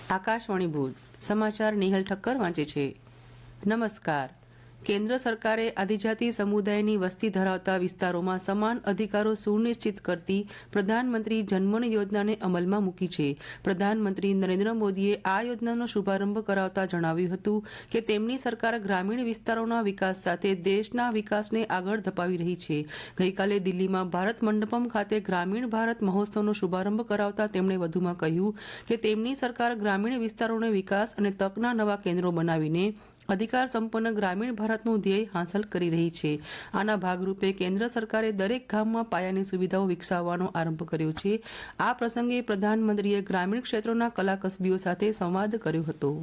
આકાશવાણી ભુજ સમાચાર નિહલ ઠક્કર વાંચે છે। નમસ્કાર। કેન્દ્ર સરકારે આદિજાતિ સમુદાયની વસ્તી ધરાવતા વિસ્તારોમાં સમાન અધિકારો સુનિશ્ચિત કરતી પ્રધાનમંત્રી જનમન યોજનાને અમલમાં મૂકી છે। પ્રધાનમંત્રી નરેન્દ્ર મોદીએ આ યોજનાનો શુભારંભ કરાવતા જણાવ્યું હતું કે તેમની સરકાર ગ્રામીણ વિસ્તારોના વિકાસ સાથે દેશના વિકાસને આગળ ધપાવી રહી છે। ગઈકાલે દિલ્હીમાં ભારત મંડપમ ખાતે ગ્રામીણ ભારત મહોત્સવનો શુભારંભ કરાવતા તેમણે વધુમાં કહ્યું કે તેમની સરકાર ગ્રામીણ વિસ્તારોને વિકાસ અને તકના નવા કેન્દ્રો બનાવીને અધિકાર સંપન્ન ગ્રામીણ ભારતનું ધ્યેય હાંસલ કરી રહી છે। આના ભાગરૂપે કેન્દ્ર સરકારે દરેક ગામમાં પાયાની સુવિધાઓ વિકસાવવાનો આરંભ કર્યો છે। આ પ્રસંગે પ્રધાનમંત્રીએ ગ્રામીણ ક્ષેત્રોના કલાકસબીઓ સાથે સંવાદ કર્યો હતો।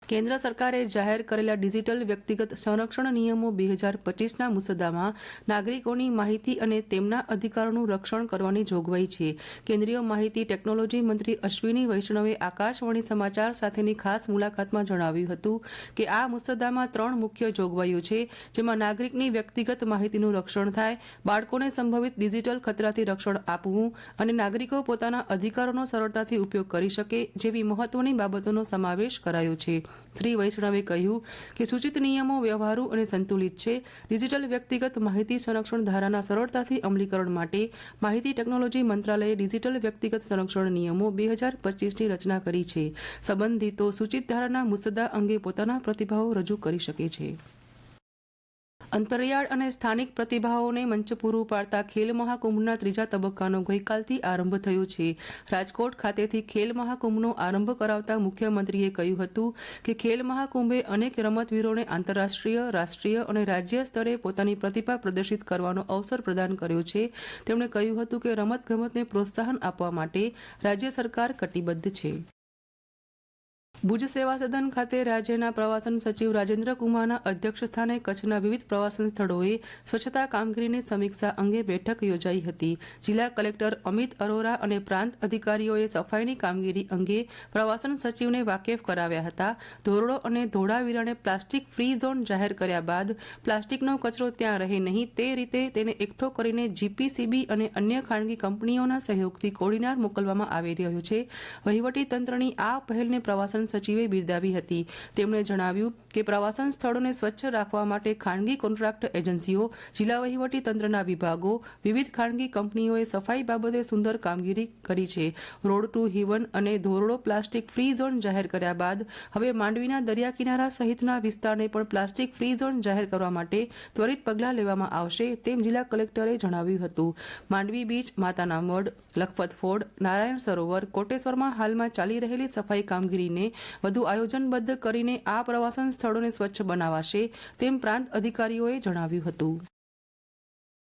કેન્દ્ર સરકારે જાહેર કરેલા ડિજિટલ વ્યક્તિગત સંરક્ષણ નિયમો 2025ના મુસદ્દામાં નાગરિકોની માહિતી અને તેમના અધિકારોનું રક્ષણ કરવાની જોગવાઈ છે। કેન્દ્રીય માહિતી ટેકનોલોજી મંત્રી અશ્વિની વૈષ્ણવે આકાશવાણી સમાચાર સાથેની ખાસ મુલાકાતમાં જણાવ્યું હતું કે આ મુસદ્દામાં 3 મુખ્ય જોગવાઈઓ છે, જેમાં નાગરિકની વ્યક્તિગત માહિતીનું રક્ષણ થાય, બાળકોને સંભવિત ડિજિટલ ખતરાથી રક્ષણ આપવું અને નાગરિકો પોતાના અધિકારોનો સરળતાથી ઉપયોગ કરી શકે જેવી મહત્વની બાબતોનો સમાવેશ કરાયો છે। શ્રી વૈષ્ણવે કહ્યું કે સૂચિત નિયમો વ્યવહારુ અને સંતુલિત છે। ડિજિટલ વ્યક્તિગત માહિતી સંરક્ષણ ધારાના સરળતાથી અમલીકરણ માટે માહિતી ટેકનોલોજી મંત્રાલયે ડિજિટલ વ્યક્તિગત સંરક્ષણ નિયમો 2025ની રચના કરી છે। સંબંધિતો સૂચિત ધારાના મુસદ્દા અંગે પોતાના પ્રતિભાવો રજૂ કરી શકે છે। અંતરિયાળ અને સ્થાનિક પ્રતિભાઓને મંચ પૂરું પાડતા ખેલ મહાકુંભના 3જા તબક્કાનો ગઈકાલથી આરંભ થયો છે। રાજકોટ ખાતેથી ખેલ મહાકુંભનો આરંભ કરાવતા મુખ્યમંત્રીએ કહ્યું હતું કે ખેલ મહાકુંભે અનેક રમતવીરોને આંતરરાષ્ટ્રીય, રાષ્ટ્રીય અને રાજ્ય સ્તરે પોતાની પ્રતિભા પ્રદર્શિત કરવાનો અવસર પ્રદાન કર્યો છે। તેમણે કહ્યું હતું કે રમતગમતને પ્રોત્સાહન આપવા માટે રાજ્ય સરકાર કટિબદ્ધ છે। ભુજ સેવા સદન ખાતે રાજ્યના પ્રવાસન સચિવ રાજેન્દ્ર કુમારના અધ્યક્ષસ્થાને કચ્છના વિવિધ પ્રવાસન સ્થળોએ સ્વચ્છતા કામગીરીની સમીક્ષા અંગે બેઠક યોજાઈ હતી। જિલ્લા કલેક્ટર અમિત અરોરા અને પ્રાંત અધિકારીઓએ સફાઈની કામગીરી અંગે પ્રવાસન સચિવને વાકેફ કરાવ્યા હતા। ધોરડો અને ધોળાવીરાને પ્લાસ્ટિક ફ્રી ઝોન જાહેર કર્યા બાદ પ્લાસ્ટિકનો કચરો ત્યાં રહે નહીં તે રીતે તેને એકઠો કરીને જીપીસીબી અને અન્ય ખાનગી કંપનીઓના સહયોગથી કોડીનાર મોકલવામાં આવી રહ્યો છે। વહીવટીતંત્રની આ પહેલને પ્રવાસન સચિવે બિરદાવી હતી। તેમણે જણાવ્યું કે પ્રવાસન સ્થળોને સ્વચ્છ રાખવા માટે ખાનગી કોન્ટ્રાક્ટ એજન્સીઓ, જિલ્લા વહીવટી તંત્રના વિભાગો, વિવિધ ખાનગી કંપનીઓએ સફાઈ બાબતે સુંદર કામગીરી કરી છે। રોડ ટુ હિવન અને ધોરડો પ્લાસ્ટિક ફ્રી ઝોન જાહેર કર્યા બાદ હવે માંડવીના દરિયા કિનારા સહિતના વિસ્તારને પણ પ્લાસ્ટિક ફ્રી ઝોન જાહેર કરવા માટે ત્વરિત પગલાં લેવામાં આવશે તેમ જિલ્લા કલેક્ટરે જણાવ્યું હતું। માંડવી બીચ, માતાના મઢ, લખપત ફોર્ડ, નારાયણ સરોવર, કોટેશ્વરમાં હાલમાં ચાલી રહેલી સફાઈ કામગીરીને વધુ આયોજનબદ્ધ કરીને આ પ્રવાસન સ્થળોને સ્વચ્છ બનાવાશે તેમ પ્રાંત અધિકારીઓએ જણાવ્યું હતું।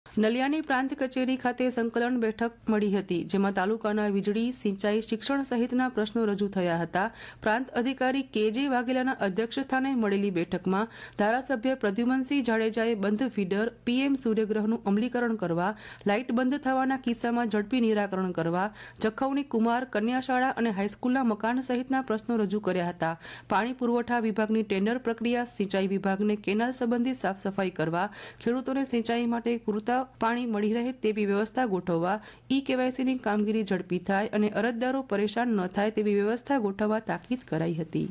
નલિયાની પ્રાંત કચેરી ખાતે સંકલન બેઠક મળી હતી, જેમાં તાલુકાના વીજળી, સિંચાઈ, શિક્ષણ સહિતના પ્રશ્નો રજૂ થયા હતા। પ્રાંત અધિકારી કે.જે. વાઘેલાના અધ્યક્ષસ્થાને મળેલી બેઠકમાં ધારાસભ્ય પ્રદ્યુમનસિંહ જાડેજાએ બંધ ફીડર, પીએમ સૂર્યગ્રહનું અમલીકરણ કરવા, લાઇટ બંધ થવાના કિસ્સામાં ઝડપી નિરાકરણ કરવા, જખૌની કુમાર કન્યા શાળા અને હાઈસ્કૂલના મકાન સહિતના પ્રશ્નો રજૂ કર્યા હતા। પાણી પુરવઠા વિભાગની ટેન્ડર પ્રક્રિયા, સિંચાઈ વિભાગને કેનાલ સંબંધી સાફસફાઈ કરવા, ખેડૂતોને સિંચાઈ માટે પૂરતા પાણી મળી રહે તેવી વ્યવસ્થા ગોઠવવા, ઈ-કેવાયસીની કામગીરી ઝડપી થાય અને અરજદારો પરેશાન ન થાય તેવી વ્યવસ્થા ગોઠવવા તાકીદ કરાઈ હતી।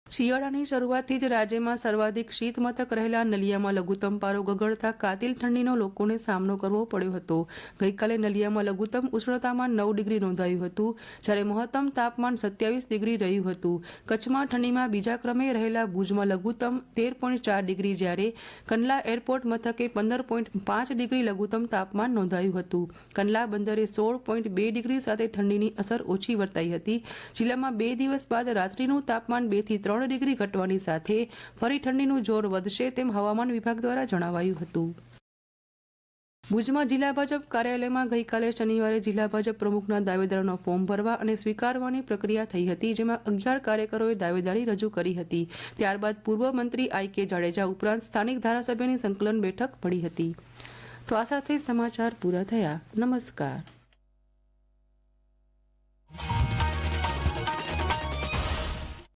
શિયાળાની શરૂઆતથી જ રાજ્યમાં સર્વાધિક શીત મથક રહેલા નલિયામાં લઘુત્તમ પારો ગગડતા કાતિલ ઠંડીનો લોકોને સામનો કરવો પડ્યો હતો। ગઈકાલે નલિયામાં લઘુત્તમ ઉષ્ણતામાન 9 ડિગ્રી નોંધાયું હતું, જ્યારે મહત્તમ તાપમાન 27 ડિગ્રી રહ્યું હતું। કચ્છમાં ઠંડીમાં બીજા ક્રમે રહેલા ભુજમાં લઘુત્તમ 13.4 ડિગ્રી, જ્યારે કંડલા એરપોર્ટ મથકે 15.5 ડિગ્રી લઘુત્તમ તાપમાન નોંધાયું હતું। કંડલા બંદરે 16.2 ડિગ્રી સાથે ઠંડીની અસર ઓછી વર્તાઈ હતી। જિલ્લામાં 2 દિવસ બાદ રાત્રિનું તાપમાન 2 થી 3 ડિગ્રી ઘટવાની સાથે ફરી ઠંડીનું જોર વધશે તેમ હવામાન વિભાગ દ્વારા જણાવાયું હતું। ભુજમાં જિલ્લા ભાજપ કાર્યાલયમાં ગઈકાલે શનિવારે જિલ્લા ભાજપ પ્રમુખના દાવેદારોના ફોર્મ ભરવા અને સ્વીકારવાની પ્રક્રિયા થઈ હતી, જેમાં 11 કાર્યકરોએ દાવેદારી રજૂ કરી હતી। ત્યારબાદ પૂર્વ મંત્રી આઈ.કે. જાડેજા ઉપરાંત સ્થાનિક ધારાસભ્યની સંકલન બેઠક મળી હતી। તો આ સાથે સમાચાર પૂરા થયા। નમસ્કાર।